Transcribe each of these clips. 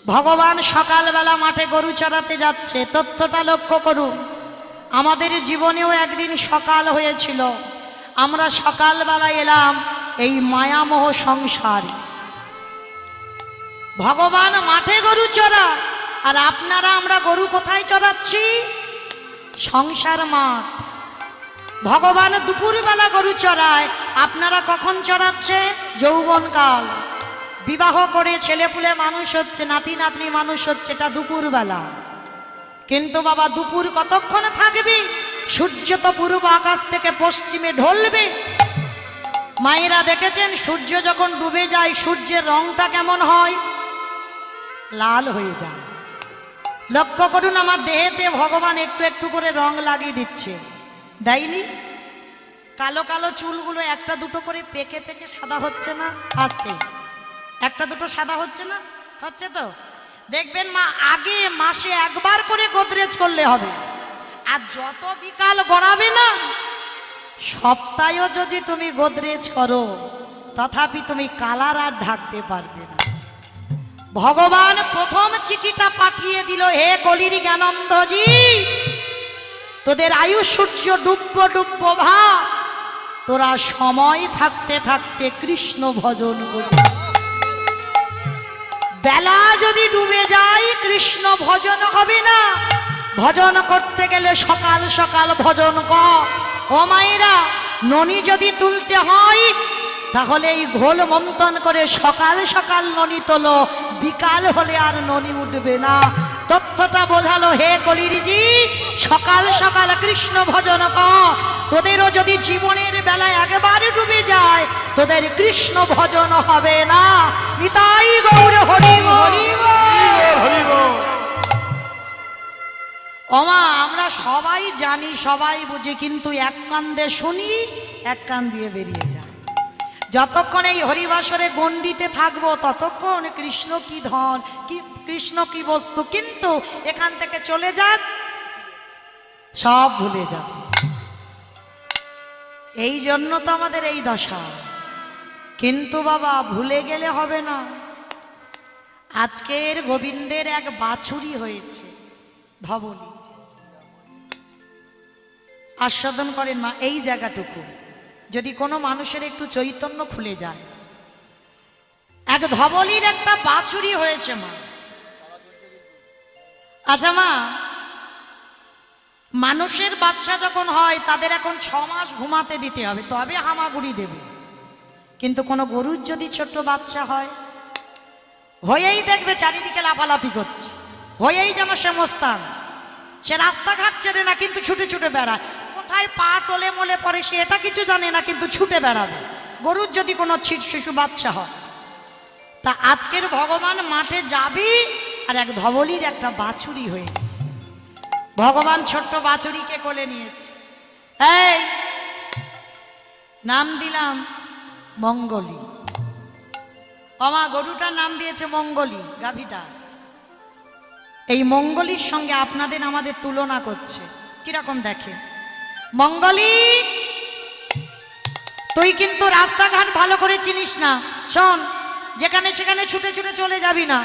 ভগবান সকালবেলা মাঠে গরু চড়াতে যাচ্ছে, তথ্যটা লক্ষ্য করুন। আমাদের জীবনেও একদিন সকাল হয়েছিল, আমরা সকালবেলা এলাম এই মায়ামোহ সংসার। ভগবান মাঠে গরু চড়া, আর আপনারা আমরা গরু কোথায় চড়াচ্ছি? সংসার মাঠ। ভগবান দুপুরবেলা গরু চড়ায়, আপনারা কখন চড়াচ্ছে? যৌবনকাল, বিবাহ করে ছেলেপুলে মানুষ হচ্ছে, নাতি নাতনি মানুষ হচ্ছে, এটা দুপুরবেলা। কিন্তু বাবা দুপুর কতক্ষণ থাকবে? সূর্য তো পূর্ব আকাশ থেকে পশ্চিমে ঢলবে। মায়েরা দেখেছেন সূর্য যখন ডুবে যায় সূর্যের রংটা কেমন হয়? লাল হয়ে যায়। লক্ষ্য করুন, আমার দেহেতে ভগবান একটু একটু করে রং লাগিয়ে দিচ্ছে, দেয়নি? কালো কালো চুলগুলো একটা দুটো করে পেকে পেকে সাদা হচ্ছে না? আস্তে একটা দুটো সাদা হচ্ছে না? হচ্ছে তো। দেখবেন মা, আগে মাসে একবার করে গোদরেজ করলে হবে, আর যত বিকাল গড়াবে না, সপ্তাহেও যদি তুমি গোদরেজ করো তথাপি তুমি কালার আর ঢাকতে পারবে না। ভগবান প্রথম চিঠিটা পাঠিয়ে দিল, হে কলির জ্ঞানন্দজি, তোদের আয়ু সূর্য ডুব্ব ডুব্ব ভাব, তোরা সময় থাকতে থাকতে কৃষ্ণ ভজন করবি। বেলা যদি ডুবে যায় কৃষ্ণ ভজন হবে না। ভজন করতে গেলে সকাল সকাল ভজন কর। ও মায়েরা, ননি যদি তুলতে হয় তাহলে এই ঘোল মন্থন করে সকাল সকাল ননি তোলো, বিকাল হলে আর ননি উঠবে না। তথ্যটা বোঝালো, হে কলিরজি, সকাল সকাল কৃষ্ণ ভজন কর। তোদেরও যদি জীবনের বেলায় একবারে ডুবে যায় তোদের কৃষ্ণ ভজন হবে না। নিতাই গৌর হরি হরি হরি। ওমা, আমরা সবাই জানি, সবাই বুঝি, কিন্তু এক কান দিয়ে শুনি, এক কান দিয়ে বেরিয়ে যায়। যতক্ষণ এই হরিবাসরে গণ্ডিতে থাকবো ততক্ষণ কৃষ্ণ কি ধন, কি কৃষ্ণ কি বস্তু, কিন্তু এখান থেকে চলে যাক সব ভুলে যাব। এই জন্য তো আমাদের এই দশা। কিন্তু বাবা ভুলে গেলে হবে না। আজকের গোবিন্দের এক বাছুরি হয়েছে ধবলী, আস্বাদন করেন মা। এই জায়গাটুকু যদি কোনো মানুষের একটু চৈতন্য খুলে যায়, এক ধবলীর একটা বাছুরি হয়েছে মা। আচ্ছা মা, মানুষের বাচ্চা যখন হয় তাদের এখন 6 মাস ঘুমাতে দিতে হবে, তবে হামাগুড়ি দেবে। কিন্তু কোনো গরুর যদি ছোট্ট বাচ্চা হয়, হয়েই দেখবে চারিদিকে লাফালাফি করছে, হয়েই যেন সে মস্তান। সে রাস্তাঘাট ছেড়ে না, কিন্তু ছুটে ছুটে বেড়ায়। কোথায় পা টলে মলে পড়ে সে এটা কিছু জানে না, কিন্তু ছুটে বেড়াবে। গরুর যদি কোনো শিশু বাচ্চা হয়, তা আজকের ভগবান মাঠে যাবি, আর এক ধবলীর একটা বাছুরি হয়েছে। ভগবান ছোট্ট বাছুরিকে কোলে নিয়েছে। এই নাম দিলাম মঙ্গলী। আমা গরুটার নাম দিয়েছে মঙ্গলী, গাভীটা। এই মঙ্গলীর সঙ্গে আপনাদের আমাদের তুলনা করছে। কিরকম দেখে, মঙ্গলী তুই কিন্তু রাস্তাঘাট ভালো করে চিনিস না, শোন, যেখানে সেখানে ছুটে ছুটে চলে যাবি না।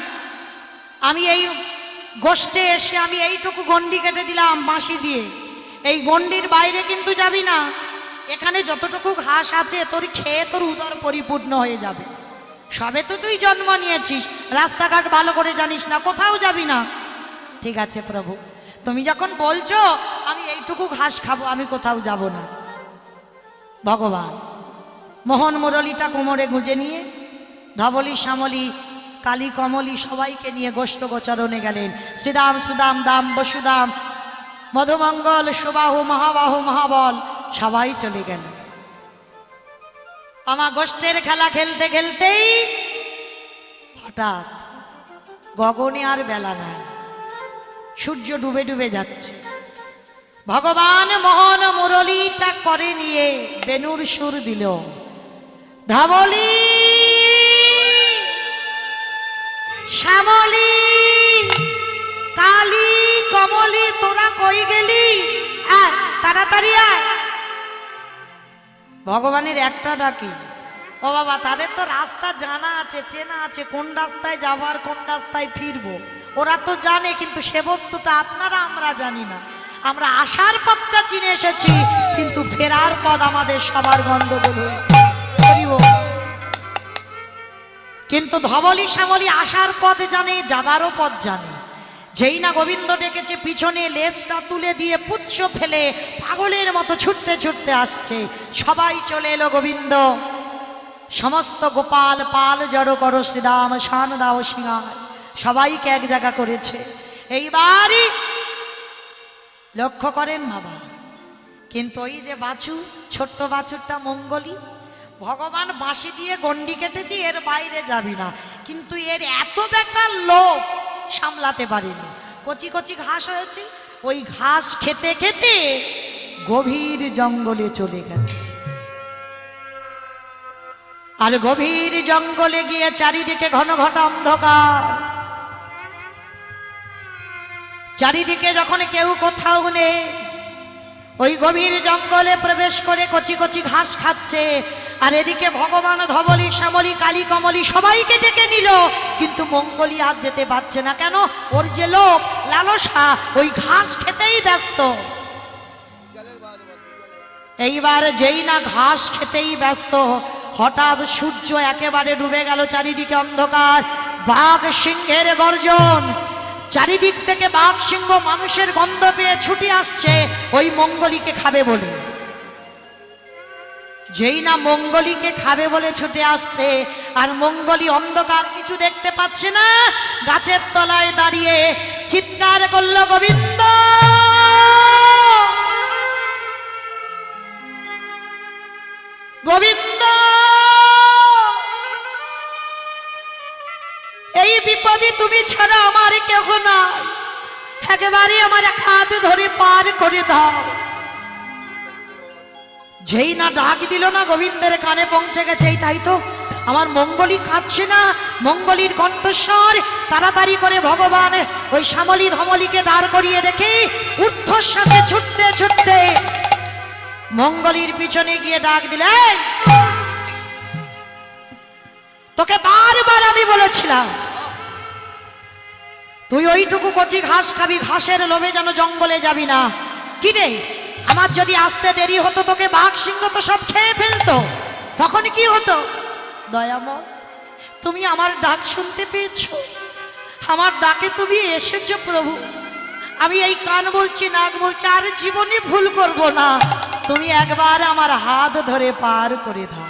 আমি এই গোষ্ঠে এসে আমি এইটুকু গন্ডি কেটে দিলাম বাঁশি দিয়ে, এই গন্ডির বাইরে কিন্তু যাবি না। এখানে যতটুকু ঘাস আছে তোর খেয়ে তোর উদর পরিপূর্ণ হয়ে যাবে। সবে তো তুই জন্ম নিয়েছিস, রাস্তাঘাট ভালো করে জানিস না, কোথাও যাবি না। ঠিক আছে প্রভু, তুমি যখন বলছো আমি এইটুকু ঘাস খাবো, আমি কোথাও যাব না। ভগবান মোহন মুরলীটা কোমরে গুঁজে নিয়ে ধবলী শ্যামলী কালী কমলী সবাইকে নিয়ে গোষ্ঠ গোচরণে গেলেন। শ্রীদাম সুদাম দাম বসুদাম মধুমঙ্গল সুবাহু মহাবাহু মহাবল সবাই চলে গেল। আমার গোষ্ঠের খেলা খেলতে খেলতেই হঠাৎ গগনে আর বেলা নাই, সূর্য ডুবে ডুবে যাচ্ছে। ভগবান মোহন মুরলীটা করে নিয়ে বেনুর সুর দিল, ধবলী শ্যামলী কালী কমলী তোরা কই গেলি, তাড়াতাড়ি আয়। ভগবানের একটা ডাকি, ও বাবা, তাদের তো রাস্তা জানা আছে, চেনা আছে, কোন রাস্তায় যাবার কোন রাস্তায় ফিরবো ওরা তো জানে, কিন্তু সে বস্তুটা আপনারা আমরা জানি না। আমরা আসার পথটা চিনে এসেছি, কিন্তু ফেরার পথ আমাদের সবার গন্ডগোল হয়েছে। কিন্তু ধবলি শ্যামলি আসার পথ জানে, যাবারও পথ জানে। যেই না গোবিন্দ ডেকেছে, পিছনে লেজটা তুলে দিয়ে পুচ্ছ ফেলে পাগলের মতো ছুটতে ছুটতে আসছে। সবাই চলে এলো গোবিন্দ, সমস্ত গোপাল পাল জড়ো করো শ্রীরাম শান দাও সিংহার, সবাইকে এক জায়গা করেছে। এইবারই লক্ষ্য করেন বাবা, কিন্তু ওই যে বাছু, ছোট্ট বাছুরটা মঙ্গলী, ভগবান বাঁশি দিয়ে গন্ডি কেটেছি, এর বাইরে যাবি না, কিন্তু এর এত বেটার লোভ সামলাতে পারেনি। কচি কচি ঘাস হয়েছে, ওই ঘাস খেতে খেতে গভীর জঙ্গলে চলে গেছে। আর গভীর জঙ্গলে গিয়ে চারিদিকে ঘন ঘন অন্ধকার, চারিদিকে যখন কেউ কোথাও নেই, ওই গভীর জঙ্গলে প্রবেশ করে কচি কচি ঘাস খাচ্ছে। আর এদিকে ভগবান ধবলি শ্যামলি কালী কমলি সবাইকে ডেকে নিল, কিন্তু মঙ্গলী আজ যেতে পারছে না। কেন? ওর যে লোভ লালসা, ওই ঘাস খেতেই ব্যস্ত। এইবার যেই না ঘাস খেতেই ব্যস্ত, হঠাৎ সূর্য একেবারে ডুবে গেল, চারিদিকে অন্ধকার, বাঘ সিংহের গর্জন, চারিদিক থেকে বাঘ সিংহ মানুষের গন্ধ পেয়ে ছুটে আসছে ওই মঙ্গলীকে খাবে বলে। যেই না মঙ্গলীকে খাবে বলে ছুটে আসছে, আর মঙ্গলী অন্ধকার কিছু দেখতে পাচ্ছে না, গাছের তলায় দাঁড়িয়ে চিৎকার করলো গোবিন্দ, গোবিন্দ, এই বিপদে তুমি ছাড়া আমার কেহ নাই, একেবারে আমার হাত ধরে পার করে দাও। যেই না ডাক দিল না, গোবিন্দের কানে পৌঁছে গেছে, তাই তো আমার মঙ্গলী কাঁদছে না, মঙ্গলীর কণ্ঠস্বর। তাড়াতাড়ি করে ভগবান ওই শ্যামলী ধমলীকে দাঁড় করিয়ে রেখে ঊর্ধ্বশ্বাসে ছুটতে ছুটতে মঙ্গলীর পিছনে গিয়ে ডাক দিলে, তোকে বারবার আমি বলেছিলাম তুই ওইটুকু কচি ঘাস খাবি, ঘাসের লোভে যেন জঙ্গলে যাবি না। কি রে, আমার যদি আসতে দেরি হতো তোকে বাঘ সিংহ তো সব খেয়ে ফেলতো, তখন কি হতো? দয়াময়, তুমি আমার ডাক শুনতে পেয়েছো, আমার ডাকে তুমি এসেছো প্রভু। আমি এই কান বলছি, নাক বলছি, আর জীবনে ভুল করব না, তুমি একবার আমার হাত ধরে পার করে দাও।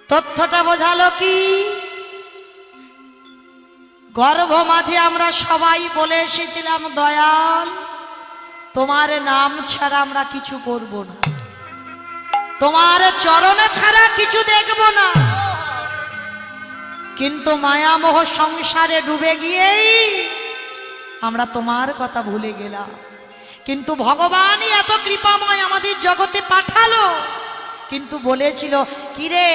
তথ্যটা বোঝালো কি? গর্ভ মাঝে আমরা সবাই বলে এসেছিলাম, দয়াল তোমার নাম ছাড়া আমরা কিছু করব না, তোমার চরণ ছাড়া কিছু দেখব না। কিন্তু মায়ামোহ সংসারে ডুবে গিয়েই আমরা তোমার কথা ভুলে গেলাম। কিন্তু ভগবানই এত কৃপাময় আমাদের জগতে পাঠালো, কিন্তু বলেছিল, কিরে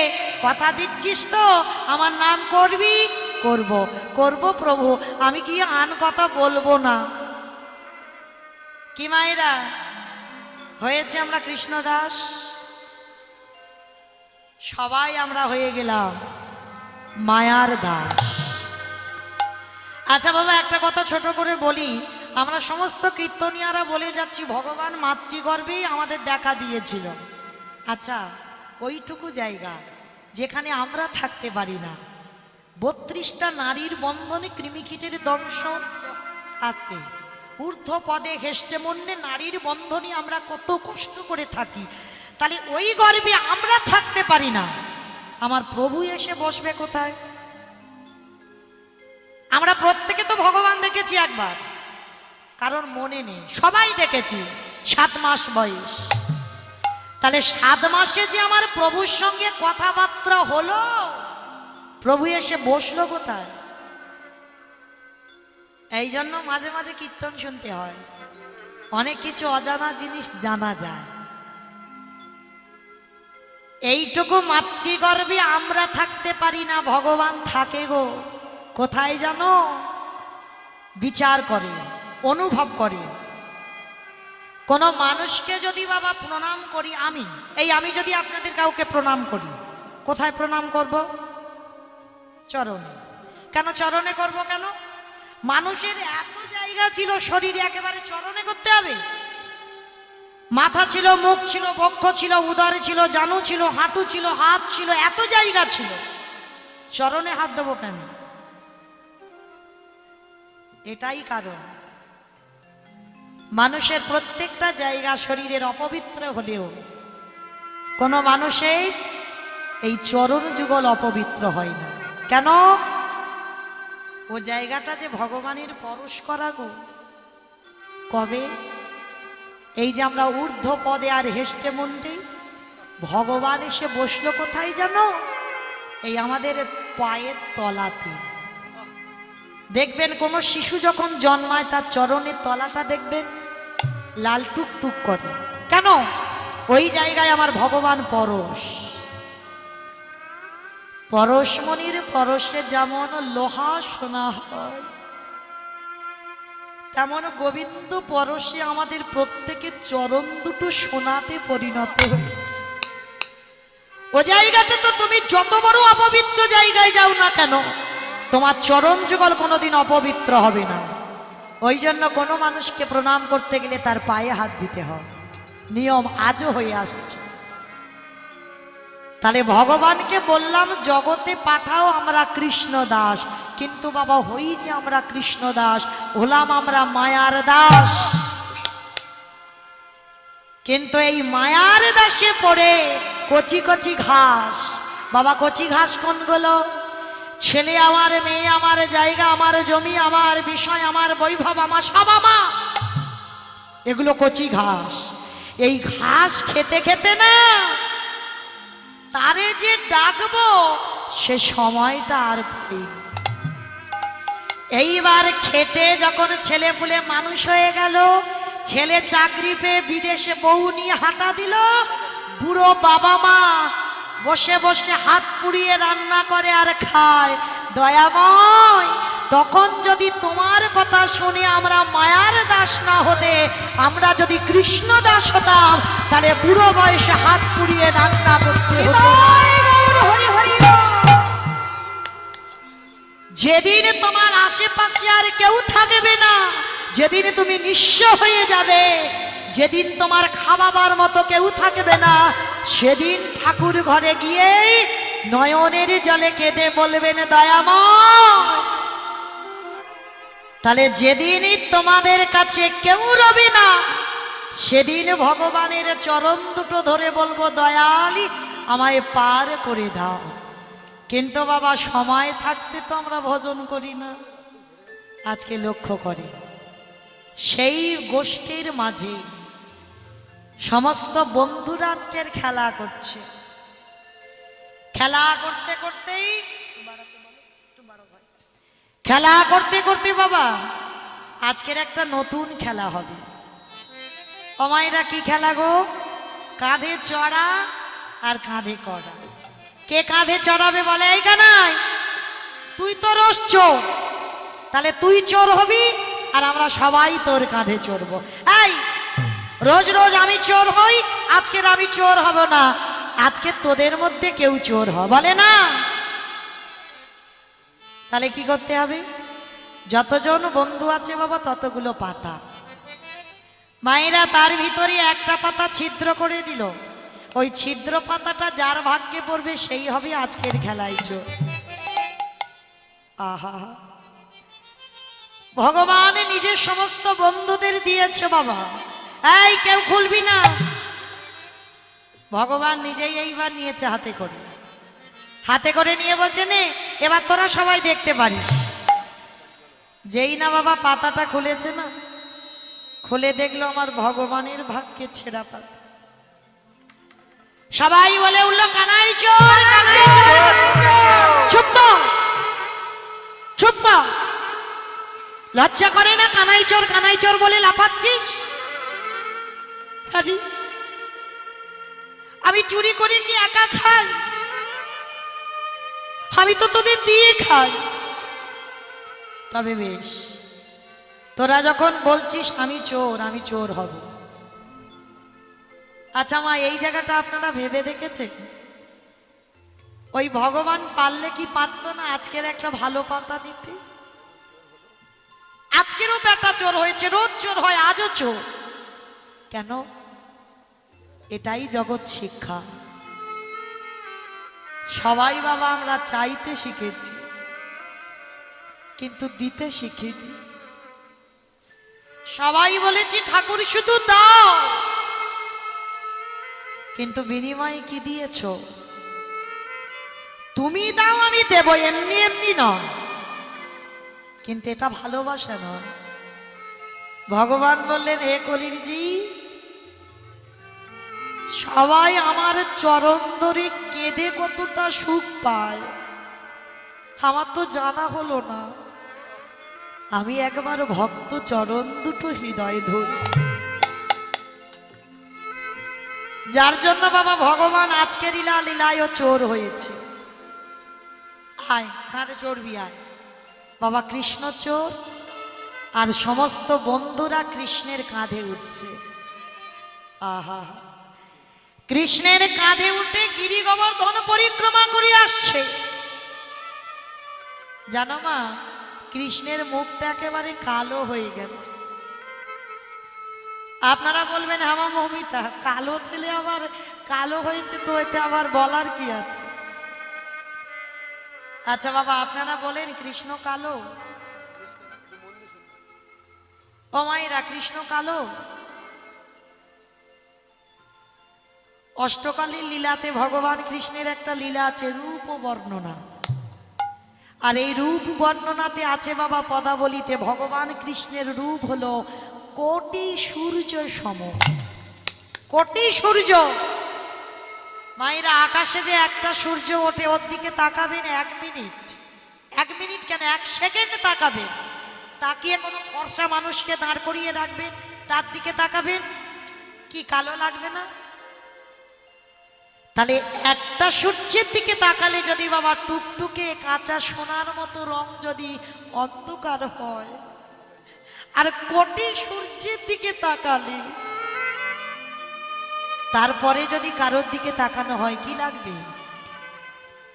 কথা দিচ্ছিস তো আমার নাম করবি? করব, করব প্রভু, আমি কি আন কথা বলবো না। কি মায়েরা হয়েছে আমরা কৃষ্ণদাস, সবাই আমরা হয়ে গেলাম মায়ার দাস। আচ্ছা বাবা, একটা কথা ছোট করে বলি, আমরা সমস্ত কীর্তনিয়ারা বলে যাচ্ছি ভগবান মাতৃগর্ভেই আমাদের দেখা দিয়েছিল। আচ্ছা, ওইটুকু জায়গা যেখানে আমরা থাকতে পারি না, 32টা নারীর বন্ধনে কৃমিকীটের দংশন, আসতে ঊর্ধ্ব পদে হেষ্টে মন্যে নারীর বন্ধনে আমরা কত কষ্ট করে থাকি, তাহলে ওই গর্ভে আমরা থাকতে পারি না, আমার প্রভু এসে বসবে কোথায়? আমরা প্রত্যেকে তো ভগবান দেখেছি একবার, কারণ মনে নেই, সবাই দেখেছি 7 মাস বয়স। তাহলে 7 মাসে যে আমার প্রভুর সঙ্গে কথাবার্তা হলো, প্রভু এসে বসলো কোথায়? এই জন্য মাঝে মাঝে কীর্তন শুনতে হয়, অনেক কিছু অজানা জিনিস জানা যায়। এইটুকু মাতৃগর্ভে আমরা থাকতে পারি না, ভগবান থাকে গো কোথায় জানো? বিচার করে, অনুভব করে। কোনো মানুষকে যদি বাবা প্রণাম করি, আমি যদি আপনাদের কাউকে প্রণাম করি, কোথায় প্রণাম করব? চরণে। কেন চরণে করব? কেন? মানুষের এত জায়গা ছিল শরীরে, একেবারে চরণে করতে হবে? মাথা ছিল, মুখ ছিল, বক্ষ ছিল, উদর ছিল, জানু ছিল, হাঁটু ছিল, হাত ছিল, এত জায়গা ছিল, চরণে হাত দেবো কেন? এটাই কারণ, মানুষের প্রত্যেকটা জায়গা শরীরের অপবিত্র হলেও কোনো মানুষের এই চরণ যুগল অপবিত্র হয় না। কেন? ও জায়গাটা যে ভগবানের পরশ করা গো। কবে? এই যে আমরা ঊর্ধ্ব পদে আর হেষ্টে মন্ডে, ভগবান এসে বসলো কোথায় জানো? এই আমাদের পায়ের তলাতে। দেখবেন কোন শিশু যখন জন্মায় তার চরণের তলাটা দেখবেন লাল টুকটুক করে। কেন? ওই জায়গায় আমার ভগবান পরশ। পরশমণির পরশে যেমন লোহা সোনা হয়, তেমন গোবিন্দ পরশে আমাদের প্রত্যেকের চরণ দুটো সোনাতে পরিণত হয়েছে। ও জায়গাতে তো তুমি যত বড় অপবিত্র জায়গায় যাও না কেন, তোমার চরণ যুগল কোনোদিন অপবিত্র হবে না। ওই জন্য কোনো মানুষকে প্রণাম করতে গেলে তার পায়ে হাত দিতে হয়, নিয়ম আজও হয়ে আসছে। তাহলে ভগবানকে বললাম জগতে পাঠাও আমরা কৃষ্ণ দাস, কিন্তু বাবা হইনি আমরা কৃষ্ণ দাস, হলাম আমরা মায়ার দাস। কিন্তু এই মায়ার দাসে পড়ে কচি কচি ঘাস, বাবা কচি ঘাস কোনগুলো? ছেলে আমার, মেয়ে আমার, জায়গা আমার, জমি আমার, বিষয় আমার, বৈভব আমার, সব আমার, এগুলো কচি ঘাস। এই ঘাস খেতে খেতে না তারে যে ডাকবো সে সময়টা আর পাই। এইবার খেটে যখন ছেলে পুলে মানুষ হয়ে গেল, ছেলে চাকরি পেয়ে বিদেশে বউ নিয়ে হাঁটা দিল, বুড়ো বাবা মা বসে বসে হাত পুড়িয়ে রান্না করে আর খায়। দয়াময়, তখন যদি তোমার কথা শুনে আমরা মায়ার দাস না হতে, আমরা যদি কৃষ্ণ দাস হতাম, তাহলে বুড়ো বয়সে হাত পুড়িয়ে রান্না করতে হতো। যেদিন তোমার আশেপাশে আর কেউ থাকবে না, যেদিন তুমি নিঃস্ব হয়ে যাবে, যেদিন তোমার খাওয়াবার মতো কেউ থাকবে না, সেদিন ঠাকুর ঘরে গিয়ে নয়নের জলে কেঁদে বলবেন দয়াময়। তাহলে যেদিনই তোমাদের কাছে কেউ রবে না, সেদিন ভগবানের চরণ দুটো ধরে বলবো দয়ালি আমায় পার করে দাও। কিন্তু বাবা সময় থাকতে তো আমরা ভজন করি না। আজকে লক্ষ্য করি সেই গোষ্ঠীর মাঝে সমস্ত বন্ধুরা আজকের খেলা করছে। খেলা করতে করতেই খেলা করতে করতে বাবা আজকের একটা নতুন খেলা হবে। অমাইরা কি খেলা গো? কাঁধে চড়া আর কাঁধে কড়া। কে কাঁধে চড়াবে বলে? এই কানাই, তুই তো রোজ চোর, তাহলে তুই চোর হবি আর আমরা সবাই তোর কাঁধে চড়বো। এই রোজ রোজ আমি চোর হই, আজকের আমি চোর হব না, আজকে তোদের মধ্যে কেউ চোর হ বলে না। তাহলে কি করতে হবে? যতজন বন্ধু আছে বাবা ততগুলো পাতা, মায়েরা তার ভিতরে একটা পাতা ছিদ্র করে দিল, ওই ছিদ্র পাতাটা যার ভাগ্যে পড়বে সেই হবে আজকের খেলায় চোর। আহা, ভগবান নিজের সমস্ত বন্ধুদের দিয়েছে বাবা, এই কেউ খুলবি না। ভগবান নিজেই এইবার নিয়েছে হাতে করে, হাতে করে নিয়ে বলছে নে এবার তোরা সবাই দেখতে পারিস। যেই না বাবা পাতাটা খুলেছে না, খুলে দেখলো আমার ভগবানের ভাগ্যে ছেঁড়া পাতা। সবাই বলে উঠলো কানাই চোর, কানাই চোর। চুপ চুপ, লজ্জা করে না? কানাই চোর কানাই চোর বলে লাফাচ্ছিস? আরে আমি চুরি করে কি একা খাই? আমি তো তোদের দিয়ে খাই। তবে বেশ, তোরা যখন বলছিস আমি চোর হব, আচ্ছা মা, এই জায়গাটা আপনারা ভেবে দেখেছেন? ওই ভগবান পারলে কি পারতো না আজকের একটা ভালো পাতা দিতে? আজকেরও বেটা চোর হয়েছে, রোজ চোর হয়, আজও চোর কেন? এটাই জগৎ শিক্ষা। সবাই বাবা আমরা চাইতে শিখেছি, কিন্তু দিতে শিখিনি। সবাই বলেছি ঠাকুর শুধু দাও, কিন্তু বিনিময়ে কি দিয়েছ? তুমি দাও আমি দেব, এমনি এমনি নয়। কিন্তু এটা ভালোবাসা নয়। ভগবান বললেন, হে কলিরজি, সবাই আমার চরণ ধরে কেঁদে কতটা সুখ পায় আমার তো জানা হলো না। আমি একবার ভক্ত চরণ দুটো হৃদয়ে ধরি, যার জন্য বাবা ভগবান আজকের লীলায় চোর হয়েছে। আয় কাঁধে চড়বি, আয় বাবা। কৃষ্ণ চোর আর সমস্ত বন্ধুরা কৃষ্ণের কাঁধে উঠছে। আহা, কৃষ্ণের কাঁধে উঠে গিরি গোবর্ধন পরিক্রমা করে আসছে। জানো মা, কৃষ্ণের মুখটা একেবারে কালো হয়ে গেছে। আপনারা বলবেন হামা মমিতা, কালো ছেলে আবার কালো হয়েছে তো এতে আবার বলার কি আছে? আচ্ছা বাবা, আপনারা বলেন কৃষ্ণ কালো? ও মায়েরা, কৃষ্ণ কালো? অষ্টকালীর লীলাতে ভগবান কৃষ্ণের একটা লীলা আছে, রূপ বর্ণনা। আর এই রূপ বর্ণনাতে আছে বাবা পদাবলিতে, ভগবান কৃষ্ণের রূপ হলো কোটি সূর্য সম। কোটি সূর্য। মায়েরা, আকাশে যে একটা সূর্য ওঠে ওর দিকে তাকাবেন 1 মিনিট, 1 মিনিট কেন 1 সেকেন্ড তাকাবেন, তাকিয়ে কোনো ফর্সা মানুষকে দাঁড় করিয়ে রাখবেন, তার দিকে তাকাবেন, কি কালো লাগবে না? তাহলে একটা সূর্যের দিকে তাকালে যদি বাবা টুকটুকে কাঁচা সোনার মতো রং যদি অন্ধকার হয়, আর কোটি সূর্যের দিকে তাকালে তারপরে যদি কারোর দিকে তাকানো হয়, কি লাগবে?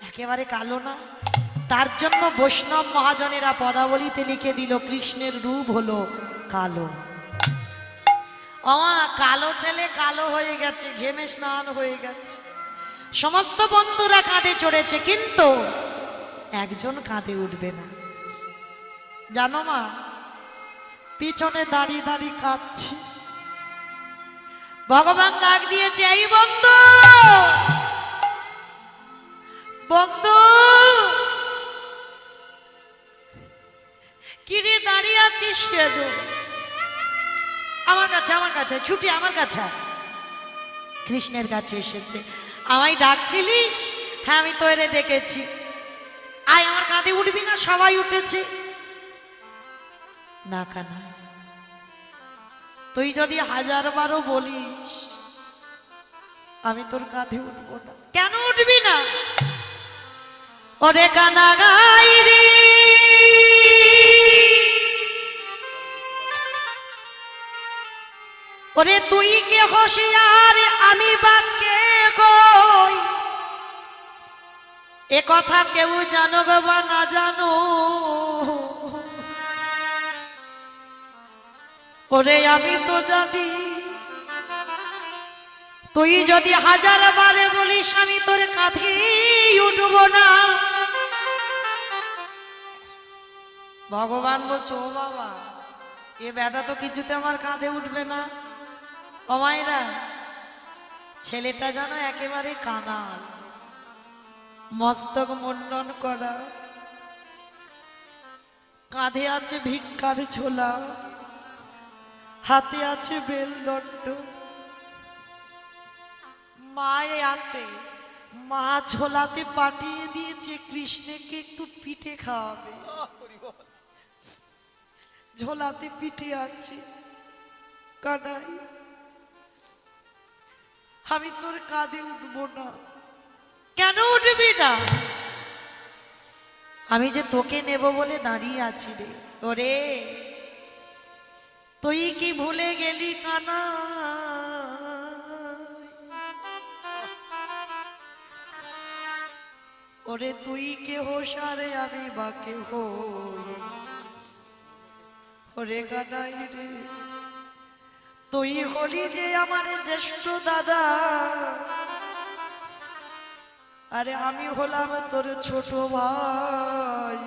একেবারে কালো না? তার জন্য বৈষ্ণব মহাজনেরা পদাবলিতে লিখে দিল, কৃষ্ণের রূপ হলো কালো। কালো ছেলে কালো হয়ে গেছে, ঘেমে স্নান হয়ে গেছে। সমস্ত বন্ধুরা কাঁধে চড়েছে, কিন্তু একজন কাঁধে উঠবে না। জানো মা, পিছনে দাঁড়িয়ে দাঁড়িয়ে কাঁদছি। ভগবান ডাক দিয়েছে, এই বন্ধু, বন্ধু, কিরে দাঁড়িয়ে আছিস কেন? আমার কাছে, আমার কাছে ছুটি, আমার কাছে। কৃষ্ণের কাছে এসেছে। আমায় ডাকছিলি? হ্যাঁ, আমি তোরে ডেকেছি। আয় আমার কাঁধে উঠবি না? সবাই উঠেছে। না কানা, তুই যদি 1000 বারও বলিস আমি তোর কাঁধে উঠবো না। কেন উঠবি না? ওরে কানা গাই রে, ওরে তুই কে হোশিয়ার আমি বাক্যে কই, এ কথা কেউ জানো বা না জানো, ওরে আমি তো জানি। তুই যদি 1000 বারে বলিস আমি তোর কাঁধে উঠব না। ভগবান বলছো, ও বাবা, এ বেটা তো কিছুতে আমার কাঁধে উঠবে না। ও মায়েরা, ছেলেটা যেন একেবারে কাঙাল, মস্তক মুন্ডন করা, কাঁধে আছে ভিক্ষার ঝোলা, হাতে আছে বেলদণ্ড। মায়ে আসতে মা ঝোলাতে পাঠিয়ে দিয়েছে কৃষ্ণকে একটু পিঠে খাওয়াবে। ঝোলাতে পিঠে আছে। কানাই, আমি তোর কাঁধে উঠবো না। কেন উঠবি না? আমি যে তোকে নেব বলে দাঁড়িয়ে আছি রে। ওরে, তুই কি ভুলে গেলি কানা? ওরে তুই কেহ সারে আমি বা কেহ, ওরে গানাই রে তুই হলি যে আমার জ্যেষ্ঠ দাদা, আরে আমি হলাম তোর ছোট ভাই।